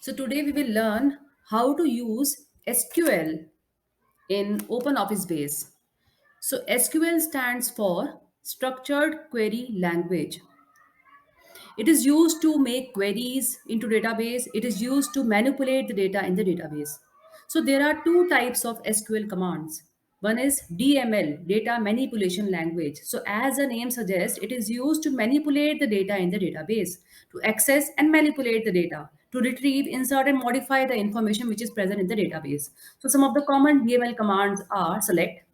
So today we will learn how to use SQL in OpenOffice Base. So SQL stands for Structured Query Language. It is used to make queries into database. It is used to manipulate the data in the database. So there are two types of SQL commands. One is DML, data manipulation language. So as the name suggests, it is used to manipulate the data in the database, to access and manipulate the data, to retrieve, insert and modify the information which is present in the database. So some of the common DML commands are select.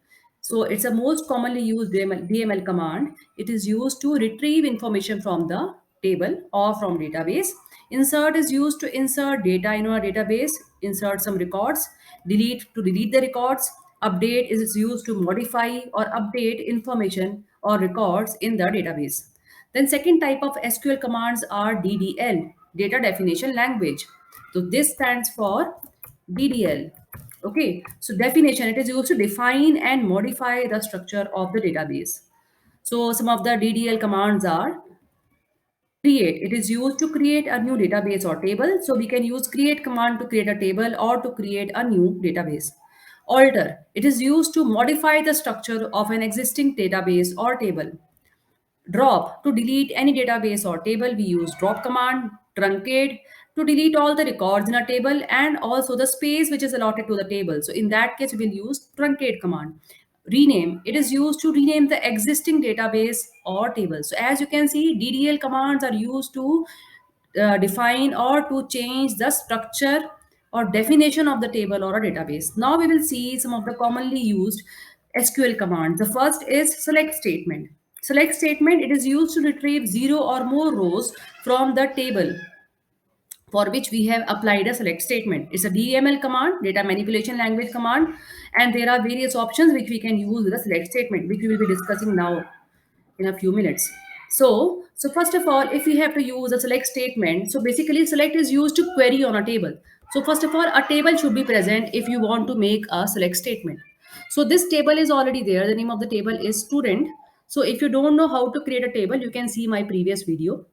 So it's a most commonly used DML command. It is used to retrieve information from the table or from database. Insert is used to insert data in our database, insert some records. Delete to delete the records. Update is used to modify or update information or records in the database. Then second type of SQL commands are DDL, data definition language. So this stands for DDL. Okay, so definition, it is used to define and modify the structure of the database. So some of the DDL commands are create. It is used to create a new database or table. So we can use create command to create a table or to create a new database. Alter. It is used to modify the structure of an existing database or table. Drop, to delete any database or table, we use drop command. Truncate, to delete all the records in a table and also the space which is allotted to the table. So in that case, we will use truncate command. Rename, it is used to rename the existing database or table. So as you can see, DDL commands are used to define or to change the structure or definition of the table or a database. Now we will see some of the commonly used SQL commands. The first is select statement. Select statement, it is used to retrieve zero or more rows from the table for which we have applied a select statement. It's a DML command, data manipulation language command, and there are various options which we can use with a select statement, which we will be discussing now in a few minutes. So first of all, if we have to use a select statement, so basically select is used to query on a table. So first of all, a table should be present if you want to make a select statement. So this table is already there. The name of the table is student. So if you don't know how to create a table, you can see my previous video.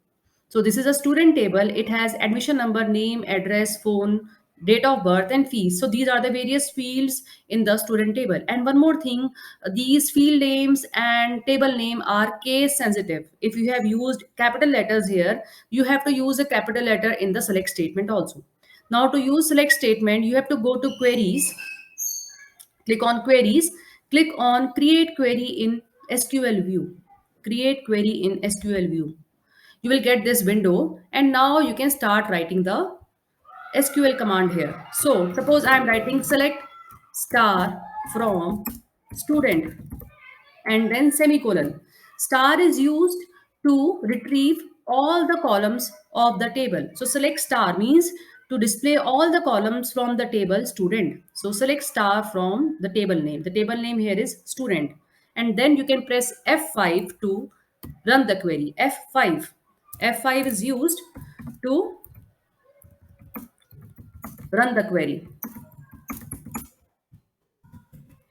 So this is a student table. It has admission number, name, address, phone, date of birth, and fees. So these are the various fields in the student table. And one more thing, these field names and table name are case sensitive. If you have used capital letters here, you have to use a capital letter in the select statement also. Now to use select statement, you have to go to queries, click on queries, click on create query in SQL view. Create query in SQL view. You will get this window and now you can start writing the SQL command here. So suppose I am writing select star from student and then semicolon. Star is used to retrieve all the columns of the table. So select star means to display all the columns from the table student. So select star from the table name. The table name here is student. And then you can press F5 to run the query. F5. F5 is used to run the query.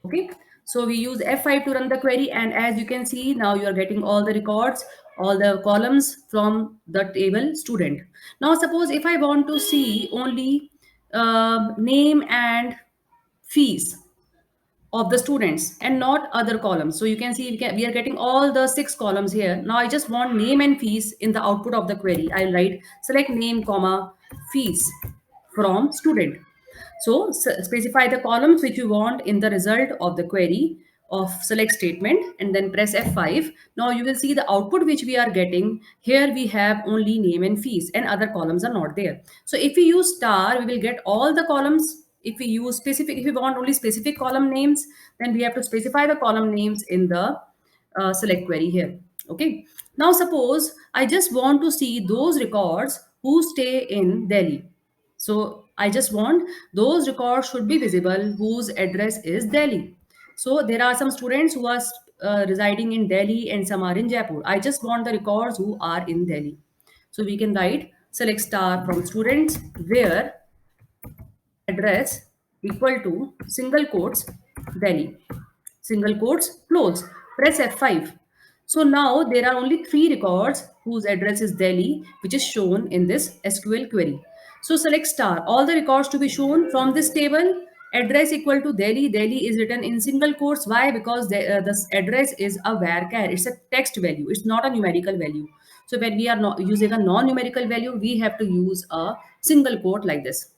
Okay, so we use F5 to run the query, and as you can see now you are getting all the records, all the columns from the table student. Now suppose if I want to see only name and fees of the students and not other columns. So you can see we are getting all the 6 columns here. Now I just want name and fees in the output of the query. I'll write select name comma fees from student. So specify the columns which you want in the result of the query of select statement and then press F5. Now you will see the output which we are getting. Here we have only name and fees and other columns are not there. So if we use star, we will get all the columns. If we use specific, if we want only specific column names, then we have to specify the column names in the select query here. Okay. Now suppose I just want to see those records who stay in Delhi. So I just want those records should be visible whose address is Delhi. So there are some students who are residing in Delhi and some are in Jaipur. I just want the records who are in Delhi. So we can write select star from students where address equal to single quotes Delhi. Single quotes close. Press F5. So now there are only 3 records whose address is Delhi, which is shown in this SQL query. So select star. All the records to be shown from this table. Address equal to Delhi. Delhi is written in single quotes. Why? Because this address is a varchar. It's a text value. It's not a numerical value. So when we are not using a non-numerical value, we have to use a single quote like this.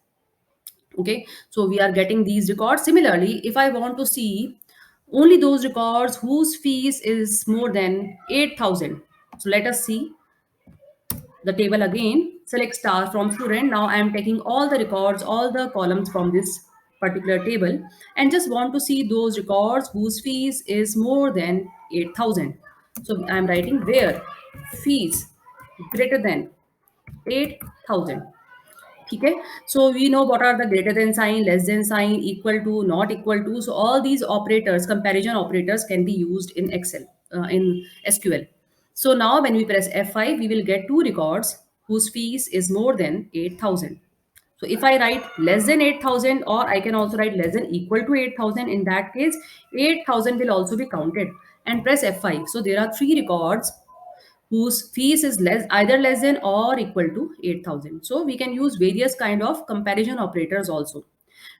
Okay, so we are getting these records. Similarly, if I want to see only those records whose fees is more than 8,000, so let us see the table again. Select star from student. Now I am taking all the records, all the columns from this particular table, and just want to see those records whose fees is more than 8,000. So I am writing where fees greater than 8,000. Okay, so we know what are the greater than sign, less than sign, equal to, not equal to. So all these operators, comparison operators, can be used in Excel, in SQL. So now when we press F5, we will get two records whose fees is more than 8,000. So if I write less than 8,000, or I can also write less than equal to 8,000, in that case 8,000 will also be counted, and press F5. So there are three records whose fees is either less than or equal to 8,000. So we can use various kind of comparison operators also.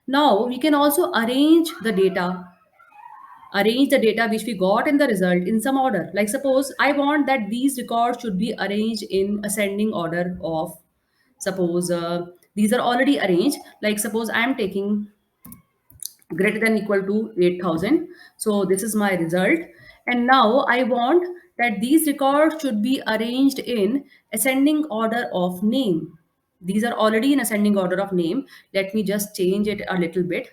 Now we can also arrange the data which we got in the result in some order. Like suppose I want that these records should be arranged in ascending order of, suppose these are already arranged. Like suppose I am taking greater than equal to 8,000. So this is my result. And now I want that these records should be arranged in ascending order of name. These are already in ascending order of name. Let me just change it a little bit.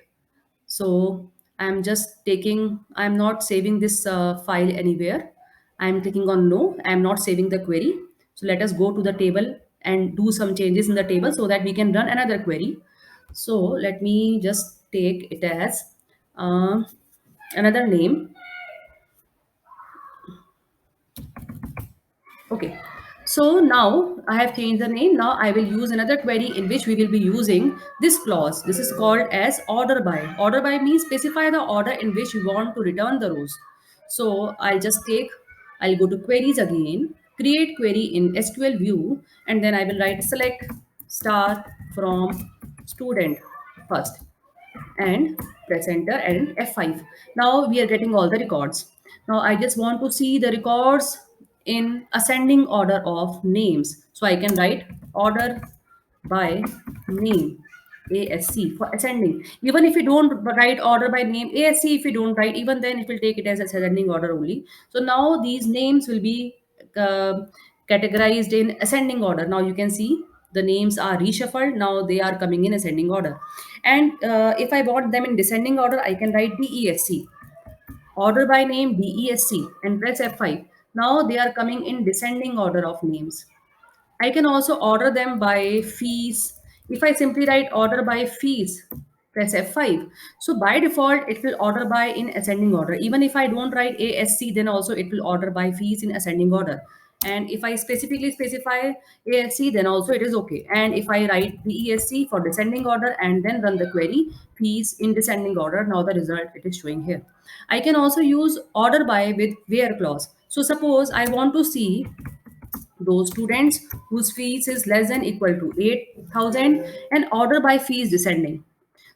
So I'm not saving this file anywhere. I'm clicking on no, I'm not saving the query. So let us go to the table and do some changes in the table so that we can run another query. So let me just take it as uh, another name. Okay. So now I have changed the name. Now I will use another query in which we will be using this clause. This is called as order by. Order by means specify the order in which you want to return the rows. So I'll go to queries again, create query in SQL view, and then I will write select star from student first and press enter and F5. Now we are getting all the records. Now I just want to see the records in ascending order of names. So I can write order by name, ASC, for ascending. Even if you don't write order by name, ASC, if you don't write, even then it will take it as ascending order only. So now these names will be uh, categorized in ascending order. Now you can see the names are reshuffled. Now they are coming in ascending order. And if I want them in descending order, I can write DESC, order by name DESC, and press F5. Now they are coming in descending order of names. I can also order them by fees. If I simply write order by fees, press F5. So by default, it will order by in ascending order. Even if I don't write ASC, then also it will order by fees in ascending order. And if I specifically specify ASC, then also it is okay. And if I write DESC for descending order and then run the query, fees in descending order, now the result it is showing here. I can also use order by with where clause. So suppose I want to see those students whose fees is less than equal to 8,000 and order by fees descending.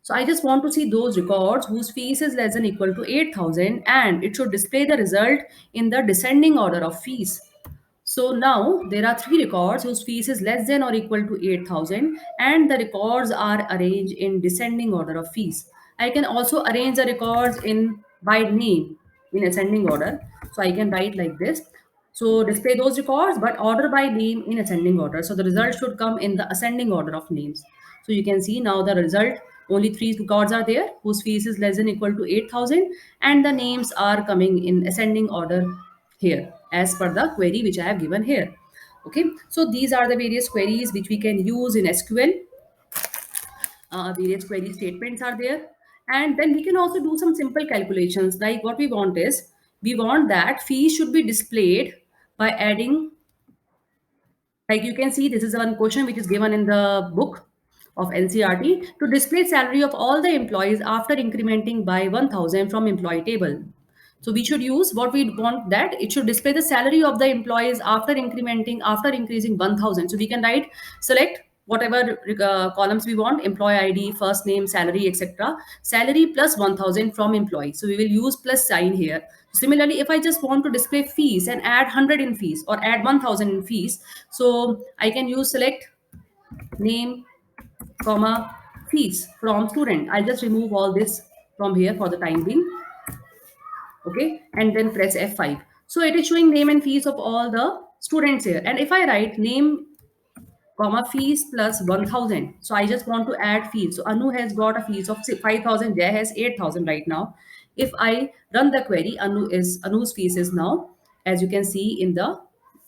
So I just want to see those records whose fees is less than equal to 8,000 and it should display the result in the descending order of fees. So now there are three records whose fees is less than or equal to 8,000 and the records are arranged in descending order of fees. I can also arrange the records in by name in ascending order. So I can write like this. So display those records but order by name in ascending order. So the result should come in the ascending order of names. So you can see now the result, only three records are there whose fees is less than equal to 8,000 and the names are coming in ascending order here as per the query which I have given here. Okay, so these are the various queries which we can use in SQL. Various query statements are there. And then we can also do some simple calculations. Like what we want is, we want that fees should be displayed by adding, like you can see, this is one question which is given in the book of NCRT, to display salary of all the employees after incrementing by 1,000 from employee table. So we should use what we want, that it should display the salary of the employees after increasing 1,000. So we can write select whatever columns we want, employee ID, first name, salary, etc. Salary plus 1000 from employee. So we will use plus sign here. Similarly, if I just want to display fees and add 100 in fees or add 1000 in fees, so I can use select name, comma, fees from student. I'll just remove all this from here for the time being. Okay, and then press F5. So it is showing name and fees of all the students here. And if I write name, comma, fees plus 1000, so I just want to add fees. So Anu has got a fees of 5000, Jay has 8000 right now. If I run the query, Anu's fees is now, as you can see in the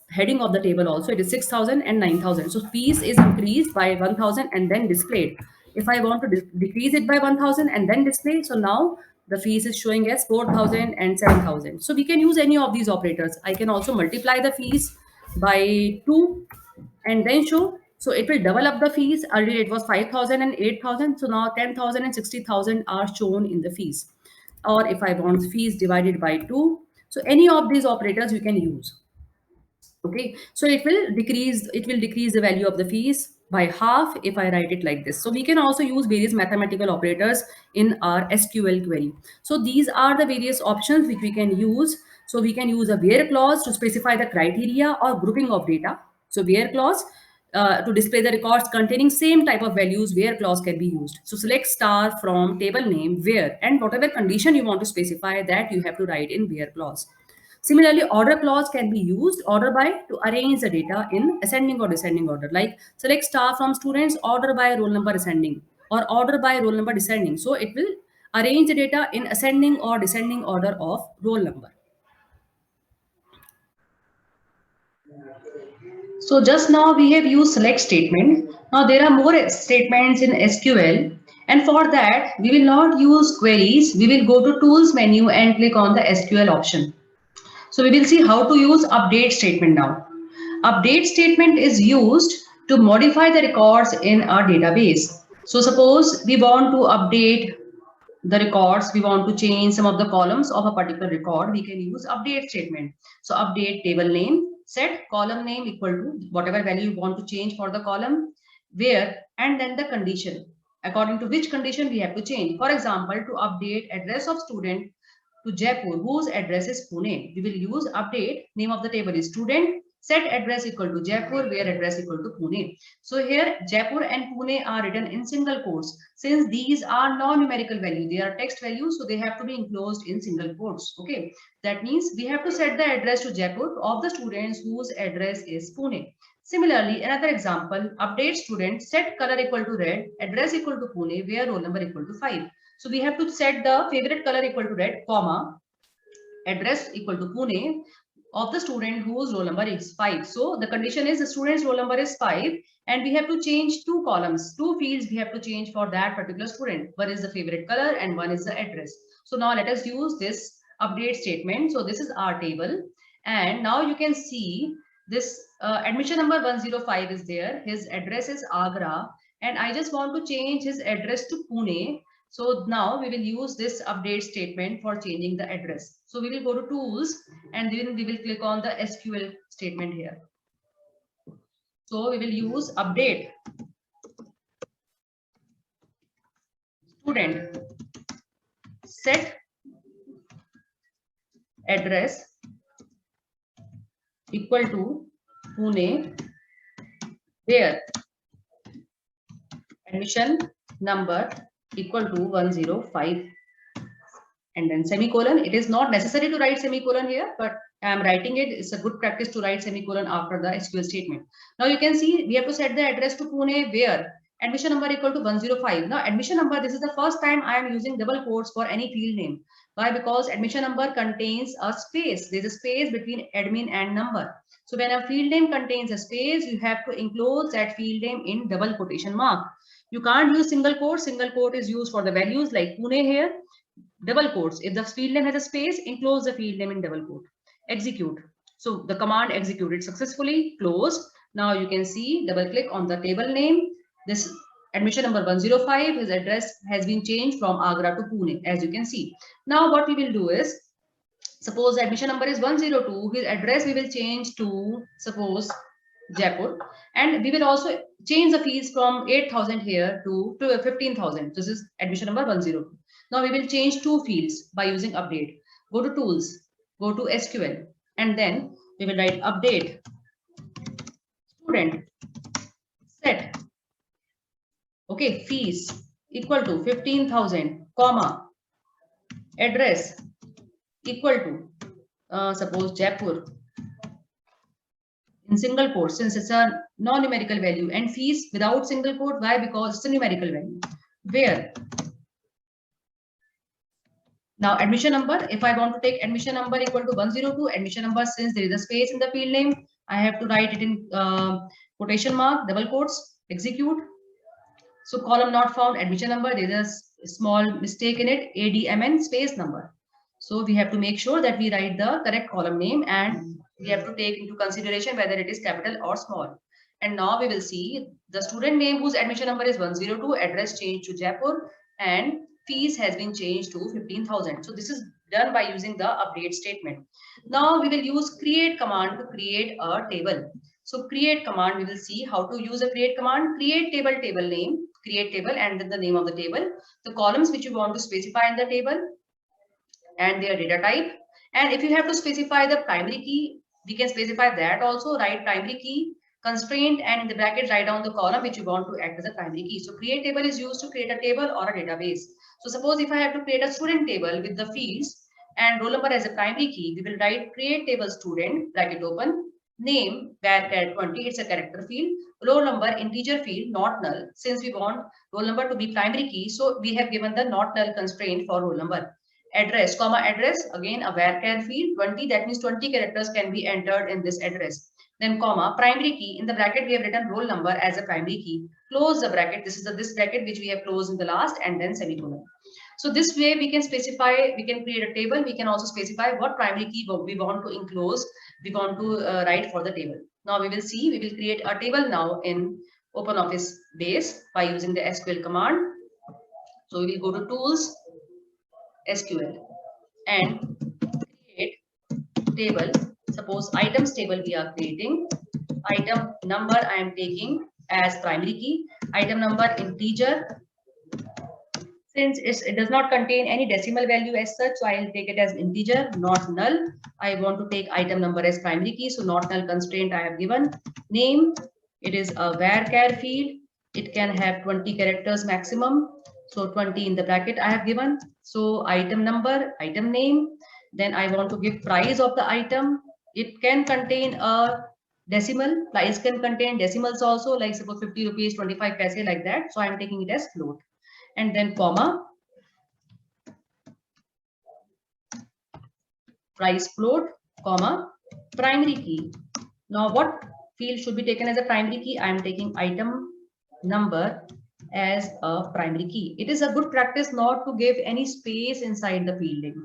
heading of the table also, it is 6000 and 9000. So fees is increased by 1000 and then displayed. If I want to decrease it by 1000 and then display, so now the fees is showing as 4000 and 7000. So we can use any of these operators. I can also multiply the fees by 2 and then show. So it will double up the fees. Earlier it was 5000 and 8000. So now 10,000 and 60,000 are shown in the fees. Or if I want fees divided by 2, so any of these operators you can use. Okay, so it will decrease the value of the fees by half if I write it like this. So we can also use various mathematical operators in our SQL query. So these are the various options which we can use. So we can use a where clause to specify the criteria or grouping of data. So where clause to display the records containing same type of values, where clause can be used. So select star from table name where, and whatever condition you want to specify, that you have to write in where clause. Similarly, order clause can be used, order by, to arrange the data in ascending or descending order. Like select star from students, order by roll number ascending, or order by roll number descending. So it will arrange the data in ascending or descending order of roll number. So just now we have used select statement. Now there are more statements in SQL, and for that we will not use queries. We will go to tools menu and click on the SQL option. So we will see how to use update statement now. Update statement is used to modify the records in our database. So suppose we want to update the records, we want to change some of the columns of a particular record, we can use update statement. So update table name, set column name equal to whatever value you want to change for the column, where, and then the condition. According to which condition we have to change. For example, to update address of student to Jaipur, whose address is Pune, we will use update, name of the table is student, set address equal to Jaipur, where address equal to Pune. So here Jaipur and Pune are written in single quotes. Since these are non-numerical value, they are text values, so they have to be enclosed in single quotes. Okay, that means we have to set the address to Jaipur of the students whose address is Pune. Similarly, another example, update student, set color equal to red, address equal to Pune, where roll number equal to 5. So we have to set the favorite color equal to red, comma, address equal to Pune of the student whose roll number is 5. So the condition is the student's roll number is 5, and we have to change two columns, two fields we have to change for that particular student. One is the favorite color and one is the address. So now let us use this update statement. So this is our table, and now you can see this admission number 105 is there. His address is Agra, and I just want to change his address to Pune. So now we will use this update statement for changing the address. So we will go to tools and then we will click on the SQL statement here. So we will use update student, set address equal to Pune, where admission number equal to 105, and then semicolon. It is not necessary to write semicolon here, but I am writing it. It's a good practice to write semicolon after the SQL statement. Now you can see we have to set the address to Pune, where admission number equal to 105. Now admission number, this is the first time I am using double quotes for any field name. Why? Because admission number contains a space. There's a space between admin and number. So when a field name contains a space, you have to enclose that field name in double quotation mark. You can't use single quote. Single quote is used for the values like Pune here. Double quotes. If the field name has a space, enclose the field name in double quote. Execute. So the command executed successfully. Close. Now you can see, double click on the table name. This admission number 105, his address has been changed from Agra to Pune, as you can see. Now what we will do is, suppose admission number is 102, his address we will change to, suppose Jaipur, and we will also change the fees from 8,000 here to 15,000. This is admission number 102. Now we will change two fields by using update. Go to tools, go to SQL, and then we will write update student set, okay, fees equal to 15,000, comma, address equal to suppose Jaipur in single quote, since it's a non-numerical value, and fees without single quote. Why? Because it's a numerical value. Where now admission number, if I want to take admission number equal to 102, admission number, since there is a space in the field name, I have to write it in quotation mark, double quotes, execute. So column not found, admission number, there is a small mistake in it, ADMN space number. So we have to make sure that we write the correct column name, and we have to take into consideration whether it is capital or small. And now we will see the student name whose admission number is 102, address changed to Jaipur, and fees has been changed to 15,000. So this is done by using the update statement. Now we will use create command to create a table. So create command, we will see how to use a create command. Create table, table name, create table, and then the name of the table, the columns which you want to specify in the table, and their data type. And if you have to specify the primary key, we can specify that also. Write primary key constraint, and in the bracket write down the column which you want to act as a primary key. So create table is used to create a table or a database. So suppose if I have to create a student table with the fields and roll number as a primary key, we will write create table student, bracket open, name varchar 20, it's a character field, roll number integer field, not null, since we want roll number to be primary key, so we have given the not null constraint for roll number. Address, comma, address, again a varchar field 20, that means 20 characters can be entered in this address. Then comma, primary key, in the bracket we have written roll number as a primary key, close the bracket, this is this bracket which we have closed in the last, and then semicolon. So this way we can specify, we can create a table, we can also specify what primary key we want to enclose, we want to write for the table. Now we will see, we will create a table now in OpenOffice base by using the SQL command. So we will go to tools, SQL, and create table. Suppose items table we are creating. Item number I am taking as primary key. Item number integer. Since it does not contain any decimal value as such, so I will take it as integer, not null. I want to take item number as primary key, so not null constraint I have given. Name, it is a varchar field. It can have 20 characters maximum. So 20 in the bracket I have given. So item number, item name. Then I want to give price of the item. It can contain a decimal. Price can contain decimals also, like suppose 50 rupees, 25 paise, like that. So I am taking it as float. And then comma, price float, comma, primary key. Now what field should be taken as a primary key? I am taking item number as a primary key. It is a good practice not to give any space inside the fielding.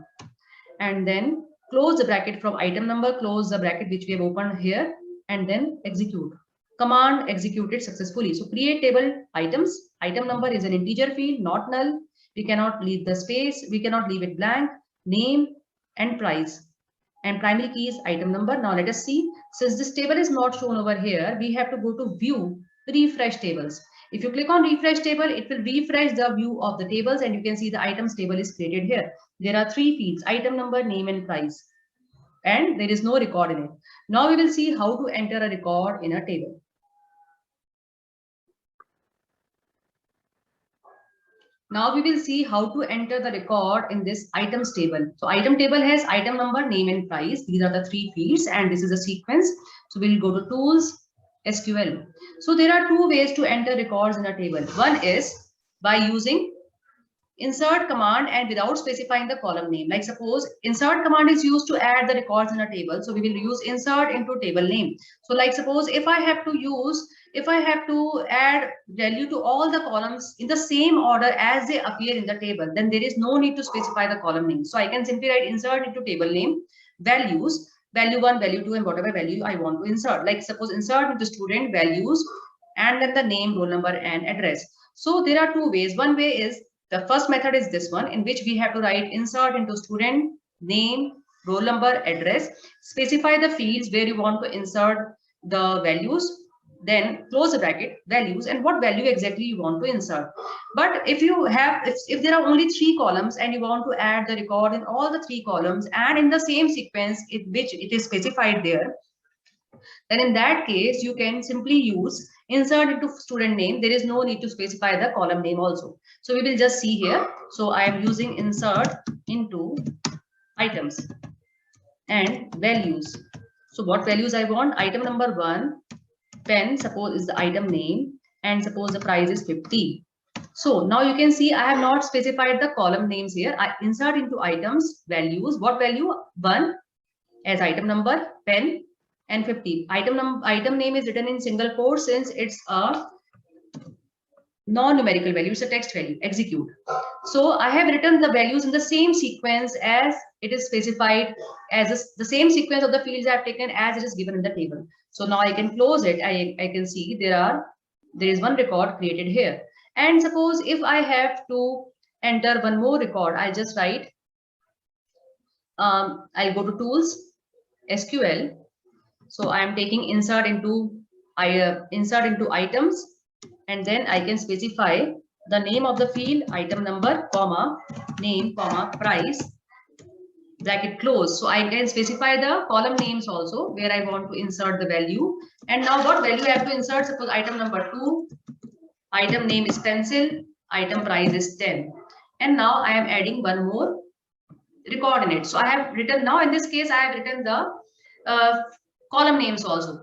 And then close the bracket from item number, close the bracket which we have opened here, and then execute. Command executed successfully. So create table items. Item number is an integer field, not null. We cannot leave the space. We cannot leave it blank. Name and price. And primary key is item number. Now let us see. Since this table is not shown over here, we have to go to view, refresh tables. If you click on refresh table, it will refresh the view of the tables, and you can see the items table is created here. There are three fields: item number, name, and price. And there is no record in it. Now we will see how to enter a record in a table. Now we will see how to enter the record in this items table. So item table has item number, name, and price. These are the three fields, and this is a sequence. So we'll go to tools, SQL. So there are two ways to enter records in a table. One is by using insert command and without specifying the column name. Like suppose insert command is used to add the records in a table. So we will use insert into table name. So like suppose if I have to add value to all the columns in the same order as they appear in the table, then there is no need to specify the column name. So I can simply write insert into table name, values, value 1, value 2, and whatever value I want to insert. Like suppose insert into student values, and then the name, roll number, and address. So there are two ways. One way is, the first method is this one, in which we have to write insert into student, name, roll number, address, specify the fields where you want to insert the values, then close the bracket, values, and what value exactly you want to insert. But if you have, if there are only 3 columns and you want to add the record in all the 3 columns and in the same sequence which it is specified there, then in that case you can simply use insert into student name. There is no need to specify the column name also. So we will just see here. So I am using insert into items and values. So what values I want? Item number 1, pen, suppose is the item name, and suppose the price is 50. So now you can see I have not specified the column names here. I insert into items, values, what value? 1 as item number, pen, and 50. Item name is written in single quotes since it's a non-numerical value, it's a text value, execute. So I have written the values in the same sequence as it is specified, as the same sequence of the fields I have taken as it is given in the table. So now I can close it. I can see there is one record created here. And suppose if I have to enter one more record, I just write, I'll go to tools, SQL. So I am taking insert into items, and then I can specify the name of the field, item number, comma, name, comma, price, bracket close. So I can specify the column names also where I want to insert the value. And now what value I have to insert? Suppose item number 2, item name is pencil, item price is 10. And now I am adding one more record in it. So I have written, now in this case, I have written the column names also.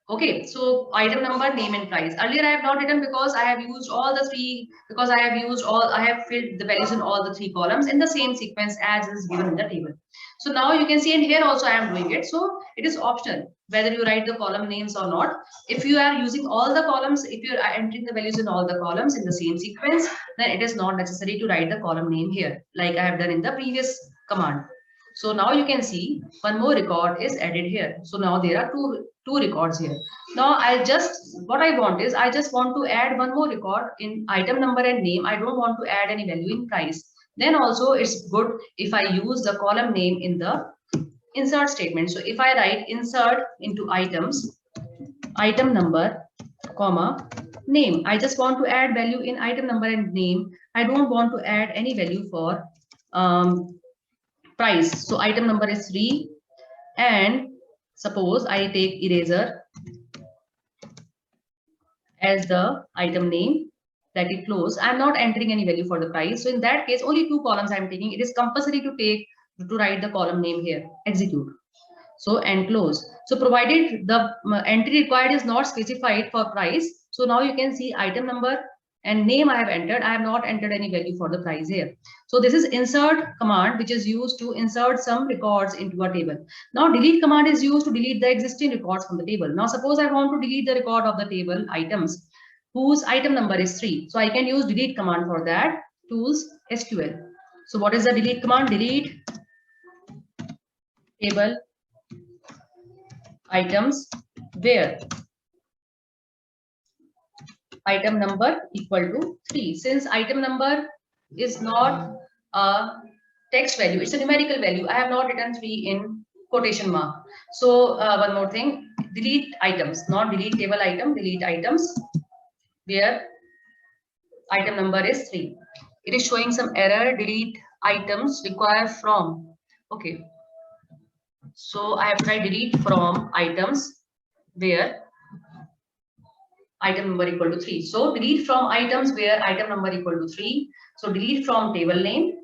Okay, so item number, name, and price. Earlier I have not written because I have used all the 3, because I have filled the values in all the 3 columns in the same sequence as is given in the table. So now you can see, and here also I am doing it. So it is optional whether you write the column names or not. If you are using all the columns, if you are entering the values in all the columns in the same sequence, then it is not necessary to write the column name here, like I have done in the previous command. So now you can see one more record is added here. So now there are two records here. Now what I want is I just want to add one more record in item number and name. I don't want to add any value in price. Then also it's good if I use the column name in the insert statement. So if I write insert into items, item number, comma, name. I just want to add value in item number and name. I don't want to add any value for price. So item number is 3, and suppose I take eraser as the item name, that it close. I'm not entering any value for the price. So in that case, only 2 columns I'm taking. It is compulsory to write the column name here, execute. So and close. So provided the entry required is not specified for price. So now you can see item number and name I have entered. I have not entered any value for the price here. So this is insert command, which is used to insert some records into a table. Now delete command is used to delete the existing records from the table. Now suppose I want to delete the record of the table items whose item number is 3. So I can use delete command for that. Tools, SQL. So what is the delete command? Delete table items where item number equal to 3. Since item number is not a text value, it's a numerical value. I have not written 3 in quotation mark. So one more thing, delete items, not delete table item, delete items where item number is 3. It is showing some error, delete items require from. Okay. So I have tried delete from items where item number equal to 3. So delete from items where item number equal to 3. So delete from table name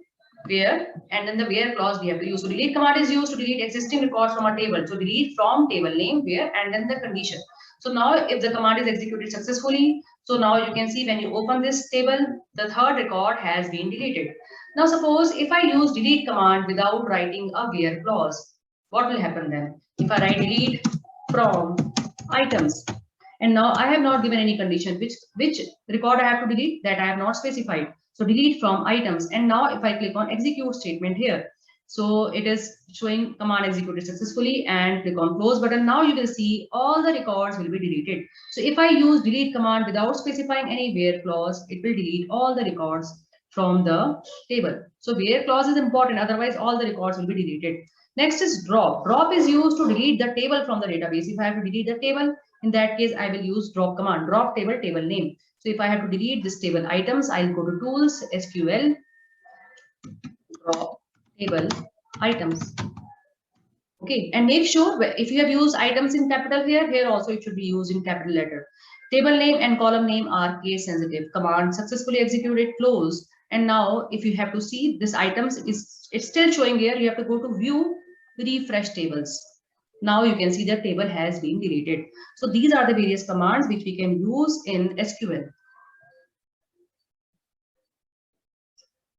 where, and then the where clause we have to use. So delete command is used to delete existing records from a table. So delete from table name where, and then the condition. So now if the command is executed successfully, so now you can see when you open this table, the third record has been deleted. Now suppose if I use delete command without writing a where clause, what will happen then? If I write delete from items, and now I have not given any condition, which record I have to delete, that I have not specified. So delete from items. And now if I click on execute statement here, so it is showing command executed successfully, and click on close button. Now you will see all the records will be deleted. So if I use delete command without specifying any where clause, it will delete all the records from the table. So where clause is important, otherwise all the records will be deleted. Next is drop. Drop is used to delete the table from the database. If I have to delete the table, in that case, I will use drop command, drop table, table name. So if I have to delete this table items, I'll go to tools, SQL, drop table items. Okay, and make sure if you have used items in capital here, here also it should be used in capital letter. Table name and column name are case sensitive. Command successfully executed, close. And now if you have to see this items is it's still showing here, you have to go to view, refresh tables. Now you can see the table has been deleted. So these are the various commands which we can use in SQL.